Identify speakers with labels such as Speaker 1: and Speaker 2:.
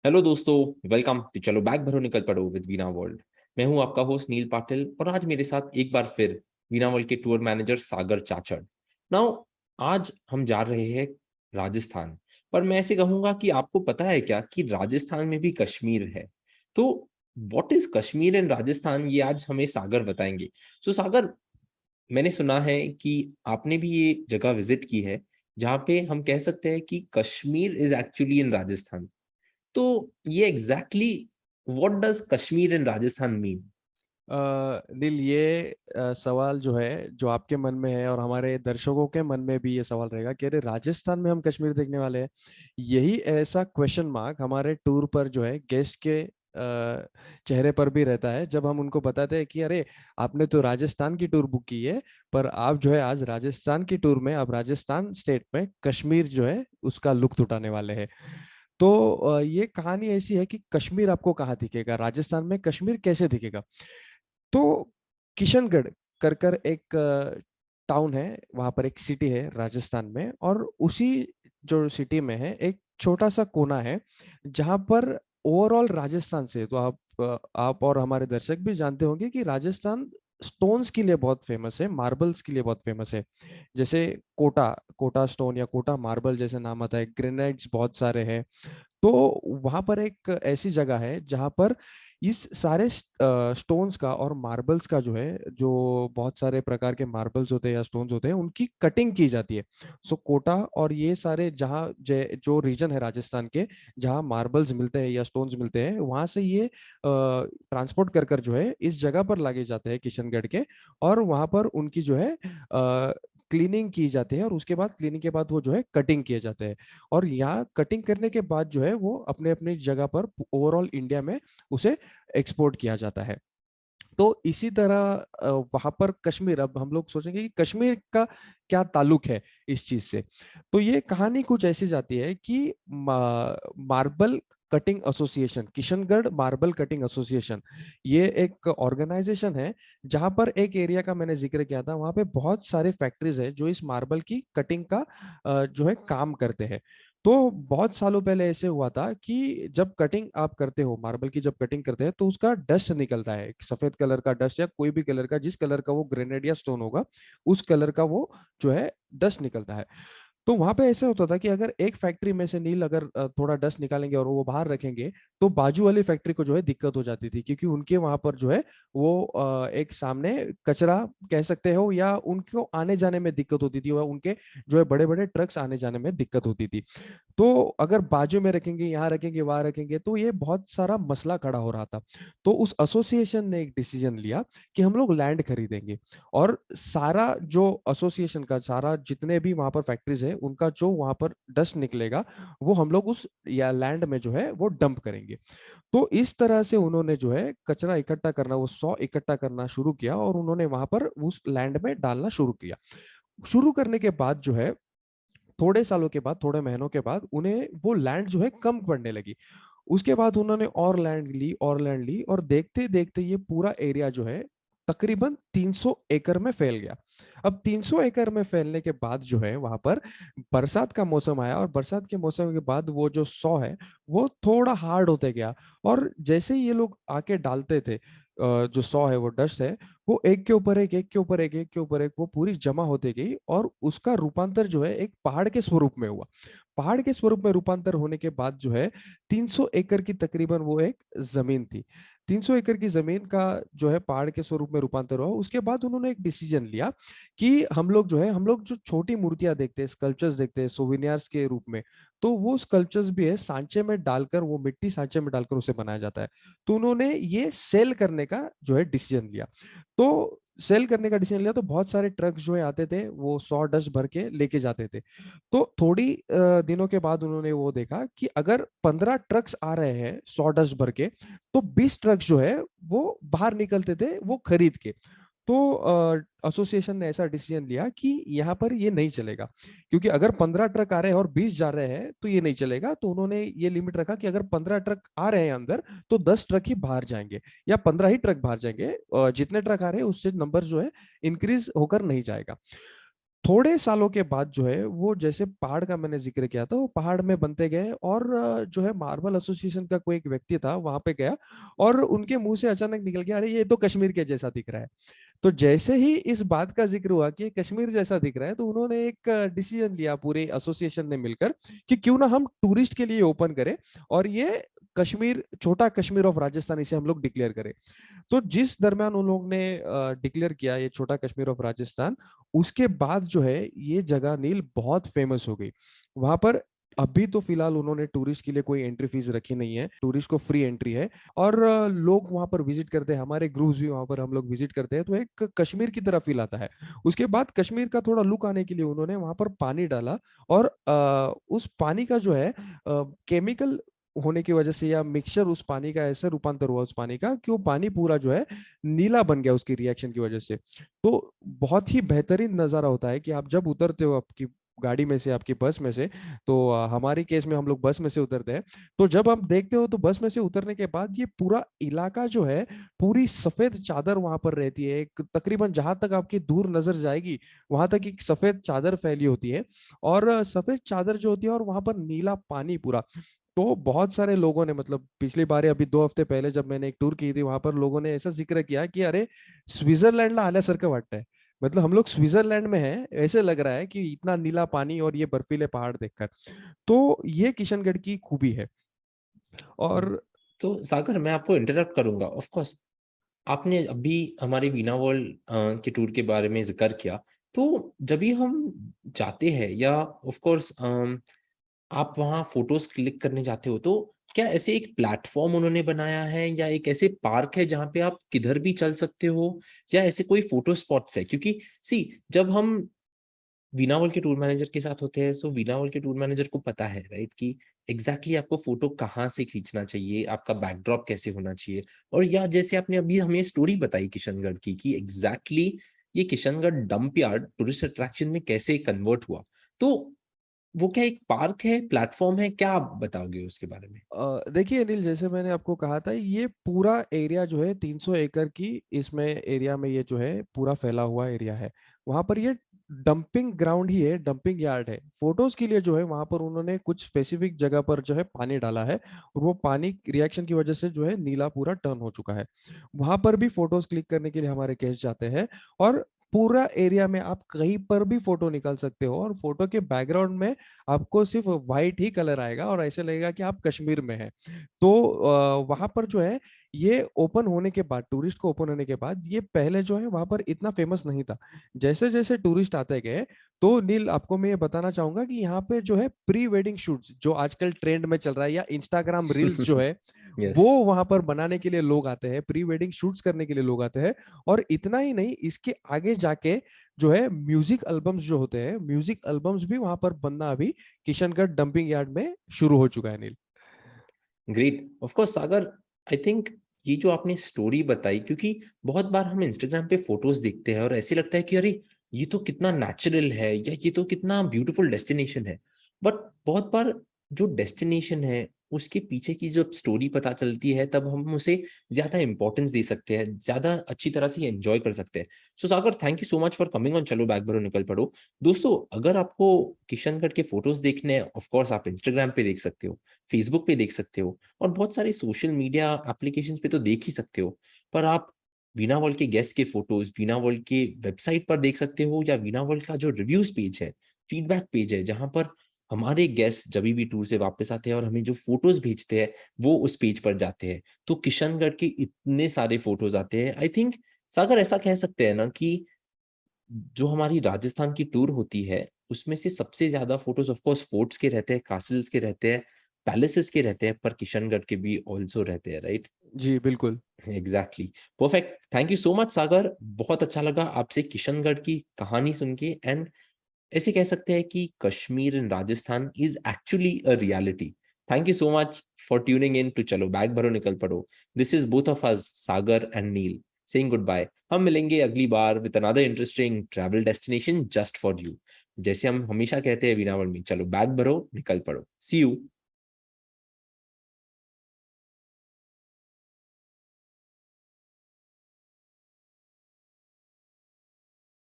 Speaker 1: Hello दोस्तों। Welcome to चलो bag भरो निकल पड़ो विद वीना वर्ल्ड। मैं हूं आपका होस्ट नील पाटिल और आज मेरे साथ एक बार फिर वीना वर्ल्ड के टूर मैनेजर सागर चाचड़। नाउ आज हम जा रहे हैं राजस्थान। पर मैं ऐसे कहूंगा कि आपको पता है क्या कि राजस्थान में भी कश्मीर है। तो what is Kashmir and Rajasthan, ये आज हमें सागर बताएंगे। सो सागर, मैंने सुना है कि आपने भी ये जगह विजिट की है जहाँ पे हम कह सकते हैं कि Kashmir is actually in Rajasthan. तो ये exactly what does Kashmir in Rajasthan mean?
Speaker 2: Neel, ये सवाल जो है जो आपके मन में है और हमारे दर्शकों के मन में भी ये सवाल रहेगा कि अरे राजस्थान में हम कश्मीर देखने वाले हैं। यही ऐसा क्वेश्चन मार्क हमारे टूर पर जो है गेस्ट के चेहरे पर भी रहता है जब हम उनको बताते हैं कि अरे आपने तो राजस्थान की टूर बुक की है, पर आप जो है आज राजस्थान की टूर में आप राजस्थान स्टेट में कश्मीर जो है उसका लुत्फ उठाने वाले हैं। तो ये कहानी ऐसी है कि कश्मीर आपको कहाँ दिखेगा, राजस्थान में कश्मीर कैसे दिखेगा। तो किशनगढ़ कर कर एक टाउन है, वहां पर एक सिटी है राजस्थान में, और उसी जो सिटी में है एक छोटा सा कोना है जहां पर ओवरऑल राजस्थान से तो आप और हमारे दर्शक भी जानते होंगे कि राजस्थान स्टोन्स के लिए बहुत फेमस है, मार्बल्स के लिए बहुत फेमस है। जैसे कोटा कोटा स्टोन या कोटा मार्बल जैसे नाम आता है, ग्रेनाइट्स बहुत सारे हैं। तो वहां पर एक ऐसी जगह है जहां पर इस सारे स्टोन्स का और मार्बल्स का जो है, जो बहुत सारे प्रकार के मार्बल्स होते हैं या स्टोन्स होते हैं, उनकी कटिंग की जाती है। सो कोटा और ये सारे जहाँ जो रीजन है राजस्थान के जहाँ मार्बल्स मिलते हैं या स्टोन्स मिलते हैं, वहां से ये ट्रांसपोर्ट कर कर जो है इस जगह पर लागे जाते हैं किशनगढ़ के। और वहां पर उनकी जो है क्लीनिंग की जाती है, और उसके बाद क्लीनिंग के बाद वो जो है कटिंग किए जाते हैं। और यहाँ कटिंग करने के बाद जो है वो अपने अपनी जगह पर ओवरऑल इंडिया में उसे एक्सपोर्ट किया जाता है। तो इसी तरह वहां पर कश्मीर, अब हम लोग सोचेंगे कि कश्मीर का क्या ताल्लुक है इस चीज से। तो ये कहानी कुछ ऐसी जाती है कि marble cutting association, Kishangarh marble cutting association, ये एक ऑर्गेनाइजेशन है जहां पर एक एरिया का मैंने जिक्र किया था, वहां पे बहुत सारे फैक्ट्रीज है जो इस मार्बल की कटिंग का जो है काम करते हैं। तो बहुत सालों पहले ऐसे हुआ था कि जब कटिंग आप करते हो मार्बल की, जब कटिंग करते हैं तो उसका डस्ट निकलता है, एक सफेद कलर का डस्ट या कोई भी कलर का, जिस कलर का वो ग्रेनाइट या स्टोन होगा उस कलर का वो जो है डस्ट निकलता है। तो वहां पे ऐसे होता था कि अगर एक फैक्ट्री में से नील अगर थोड़ा डस्ट निकालेंगे और वो बाहर रखेंगे, तो बाजू वाली फैक्ट्री को जो है दिक्कत हो जाती थी, क्योंकि उनके वहां पर जो है वो एक सामने कचरा कह सकते हो, या उनको आने जाने में दिक्कत होती थी, और उनके जो है बड़े बड़े ट्रक्स आने जाने में दिक्कत होती थी। तो अगर बाजू में रखेंगे, यहाँ रखेंगे, वहां रखेंगे, तो ये बहुत सारा मसला खड़ा हो रहा था। तो उस एसोसिएशन ने एक डिसीजन लिया कि हम लोग लैंड खरीदेंगे, और सारा जो एसोसिएशन का सारा जितने भी वहां पर फैक्ट्रीज है उनका जो वहां पर डस्ट निकलेगा वो हम लोग उस या लैंड में जो है वो डंप करेंगे। तो इस तरह से उन्होंने जो है कचरा इकट्ठा करना, वो 100 इकट्ठा करना शुरू किया, और उन्होंने वहां पर उस लैंड में डालना शुरू किया। शुरू करने के बाद जो है थोड़े सालों के बाद, थोड़े महीनों के बाद उन्हें वो लैंड जो है कम पड़ने लगी। उसके बाद उन्होंने और लैंड ली और लैंड ली, और देखते देखते ये पूरा एरिया जो है तकरीबन 300 एकड़ में फैल गया। अब 300 एकड़ में फैलने के बाद जो है वहां पर बरसात का मौसम आया, और बरसात के मौसम के बाद वो जो सौ है वो थोड़ा हार्ड होते गया। और जैसे ही ये लोग आके डालते थे जो सौ है, वो डस्ट है, वो एक के ऊपर एक, एक के ऊपर एक, एक के ऊपर एक, वो पूरी जमा होती गई, और उसका रूपांतर जो है एक पहाड़ के स्वरूप में हुआ। पहाड़ के स्वरूप में रूपांतर होने के बाद जो है 300 एकड़ की तकरीबन वो एक जमीन थी। 300 एकड़ की जमीन का जो है पहाड़ के स्वरूप में रूपांतर हुआ। उसके बाद उन्होंने एक डिसीजन लिया कि हम लोग जो छोटी मूर्तियां देखते हैं, स्कल्पचर्स देखते हैं सोविनियर्स के रूप में, तो वो स्कल्पचर्स भी है सांचे में डालकर, वो मिट्टी सांचे में डालकर उसे बनाया जाता है। तो उन्होंने ये सेल करने का जो है डिसीजन लिया। तो सेल करने का डिसीजन लिया, तो बहुत सारे ट्रक जो है आते थे, वो 100 डस्ट भर के लेके जाते थे। तो थोड़ी दिनों के बाद उन्होंने वो देखा कि अगर 15 ट्रक्स आ रहे हैं 100 डस्ट भर के, तो 20 ट्रक जो है वो बाहर निकलते थे वो खरीद के। तो एसोसिएशन ने ऐसा डिसीजन लिया कि यहाँ पर ये नहीं चलेगा, क्योंकि अगर 15 ट्रक आ रहे हैं और 20 जा रहे हैं तो ये नहीं चलेगा। तो उन्होंने ये लिमिट रखा कि अगर 15 ट्रक आ रहे हैं अंदर, तो 10 ट्रक ही बाहर जाएंगे, या 15 ही ट्रक बाहर जाएंगे, जितने ट्रक आ रहे हैं उससे नंबर जो है इंक्रीज होकर नहीं जाएगा। थोड़े सालों के बाद जो है वो, जैसे पहाड़ का मैंने जिक्र किया था, वो पहाड़ में बनते गए और जो है मार्बल एसोसिएशन का कोई एक व्यक्ति था वहां पे गया और उनके मुंह से अचानक निकल गया, अरे ये तो कश्मीर के जैसा दिख रहा है। तो जैसे ही इस बात का जिक्र हुआ कि ये कश्मीर जैसा दिख रहा है, तो उन्होंने एक डिसीजन लिया पूरे एसोसिएशन ने मिलकर कि क्यों ना हम टूरिस्ट के लिए ओपन करें और ये कश्मीर, छोटा कश्मीर ऑफ राजस्थान इसे हम लोग डिक्लेयर करें। तो जिस दरमियान उन लोग ने डिक्लेयर किया ये छोटा कश्मीर ऑफ राजस्थान, उसके बाद जो है ये जगह नील बहुत फेमस हो गई वहां पर। अभी तो फिलहाल उन्होंने टूरिस्ट के लिए कोई एंट्री फीस रखी नहीं है, टूरिस्ट को फ्री एंट्री है और लोग वहां पर विजिट करते हैं, हमारे ग्रुप्स भी वहां पर हम लोग विजिट करते हैं, तो एक कश्मीर की तरह फील आता है। उसके बाद कश्मीर का थोड़ा लुक आने के लिए उन्होंने वहां पर पानी डाला और उस पानी का जो है केमिकल होने की वजह से या मिक्सचर उस पानी का ऐसा रूपांतर हुआ उस पानी का कि वो पानी पूरा जो है नीला बन गया उसकी रिएक्शन की वजह से। तो बहुत ही बेहतरीन नज़ारा होता है कि आप जब उतरते हो आपकी गाड़ी में से, आपकी बस में से, तो हमारी केस में हम लोग बस में से उतरते हैं, तो जब आप देखते हो तो बस में से उतरने के बाद ये पूरा इलाका जो है, पूरी सफेद चादर वहां पर रहती है, एक तकरीबन जहां तक आपकी दूर नजर जाएगी वहां तक एक सफेद चादर फैली होती है और सफेद चादर जो होती है और वहां पर नीला पानी पूरा। तो बहुत सारे लोगों ने, मतलब पिछली बार अभी 2 हफ्ते पहले जब मैंने एक टूर की थी वहां पर लोगों ने ऐसा जिक्र किया कि अरे स्विट्जरलैंडला आल्यासारखं वाटतंय, मतलब हम लोग स्विट्जरलैंड में हैं ऐसे लग रहा है कि इतना नीला पानी और ये बर्फीले पहाड़ देखकर। तो ये किशनगढ़ की खूबी है। और
Speaker 1: तो सागर, मैं आपको इंटरप्ट करूंगा, ऑफ कोर्स आपने अभी हमारे वीणा वर्ल्ड के टूर के बारे में जिक्र किया। तो जब भी हम जाते हैं या ऑफ कोर्स आप वहाँ फोटोज क्लिक करने जाते हो, तो क्या ऐसे एक प्लेटफॉर्म उन्होंने बनाया है या एक ऐसे पार्क है जहाँ पे आप किधर भी चल सकते हो, या ऐसे कोई फोटो स्पॉट्स है? क्योंकि सी, जब हम वीनावल के टूर मैनेजर के साथ होते हैं तो वीनावल के टूर मैनेजर को पता है, राइट, कि एग्जैक्टली आपको फोटो कहाँ से खींचना चाहिए, आपका बैकड्रॉप कैसे होना चाहिए। और या जैसे आपने अभी हमें स्टोरी बताई किशनगढ़ की, कि एग्जैक्टली ये Kishangarh dump yard tourist attraction में कैसे कन्वर्ट हुआ। तो वो क्या एक पार्क है, प्लेटफॉर्म है, क्या आप बताओगे उसके बारे में?
Speaker 2: देखिए अनिल, जैसे मैंने आपको कहा था ये पूरा एरिया जो है 300 एकड़ की, इसमें एरिया में ये जो है पूरा फैला हुआ एरिया है। वहां पर ये डंपिंग ग्राउंड ही है, डंपिंग यार्ड है। फोटोज के लिए जो है वहां पर उन्होंने कुछ स्पेसिफिक जगह पर जो है पानी डाला है और वो पानी रिएक्शन की वजह से जो है नीला पूरा टर्न हो चुका है। वहां पर भी फोटोज क्लिक करने के लिए हमारे गेस्ट जाते हैं और पूरा एरिया में आप कहीं पर भी फोटो निकाल सकते हो और फोटो के बैकग्राउंड में आपको सिर्फ व्हाइट ही कलर आएगा और ऐसे लगेगा कि आप कश्मीर में हैं। तो वहां पर जो है ये ओपन होने के बाद, टूरिस्ट को ओपन होने के बाद, ये पहले जो है वहां पर इतना फेमस नहीं था। जैसे जैसे टूरिस्ट आते गए, तो नील आपको मैं ये बताना चाहूंगा कि यहाँ पे जो है प्री वेडिंग शूट्स जो आजकल ट्रेंड में चल रहा है, या इंस्टाग्राम रील्स जो है, वो
Speaker 1: यस।
Speaker 2: वहां पर बनाने के लिए लोग आते हैं, प्री वेडिंग शूट्स करने के लिए लोग आते हैं। और इतना ही नहीं, इसके आगे जाके जो है म्यूजिक एल्बम्स जो होते हैं, म्यूजिक एल्बम्स भी वहां पर बनना अभी किशनगढ़ डंपिंग यार्ड में शुरू हो चुका है Neel.
Speaker 1: Great, of course Sagar, I think ये जो आपने स्टोरी बताई, क्योंकि बहुत बार हम इंस्टाग्राम पे फोटोज देखते हैं और ऐसे लगता है कि अरे ये तो कितना नेचुरल है, या ये तो कितना ब्यूटीफुल डेस्टिनेशन है। बट बहुत बार जो डेस्टिनेशन है उसके पीछे की जो स्टोरी पता चलती है, तब हम उसे ज्यादा इंपॉर्टेंस दे सकते हैं, ज्यादा अच्छी तरह से एंजॉय कर सकते हैं। So Sagar, thank you so much for coming on चलो बैग भरो निकल पड़ो। दोस्तों, अगर आपको किशनगढ़ के फोटोज देखने हैं, ऑफ कोर्स आप इंस्टाग्राम पे देख सकते हो, फेसबुक पे देख सकते हो, और बहुत सारे सोशल मीडिया एप्लीकेशन पे तो देख ही सकते हो। पर आप वीणा वर्ल्ड के गेस्ट के फोटोज वीणा वर्ल्ड के वेबसाइट पर देख सकते हो, या वीणा वर्ल्ड का जो रिव्यूज पेज है, फीडबैक पेज है, जहां पर हमारे गेस्ट जब भी टूर से वापस आते हैं और हमें जो फोटोज भेजते हैं वो उस पेज पर जाते हैं, तो किशनगढ़ के इतने सारे फोटोज आते हैं। आई थिंक सागर, ऐसा कह सकते हैं ना कि जो हमारी राजस्थान की टूर होती है उसमें से सबसे ज्यादा फोटोज ऑफ कोर्स फोर्ट्स के रहते हैं, कासल्स के रहते हैं, पैलेसेस के रहते हैं, पर किशनगढ़ के भी ऑल्सो रहते हैं, राइट?
Speaker 2: जी बिल्कुल।
Speaker 1: Exactly. Perfect, thank you so much Sagar, बहुत अच्छा लगा आपसे किशनगढ़ की कहानी सुन के। एंड ऐसे कह सकते हैं कि Kashmir in Rajasthan is actually a reality. Thank you so much for tuning in to चलो बैग भरो निकल पड़ो। This is both of us, Sagar and Neel, saying goodbye. हम मिलेंगे अगली बार with another interesting travel destination just for you. जैसे हम हमेशा कहते हैं वीनावल में, चलो बैग भरो निकल पड़ो। सी यू।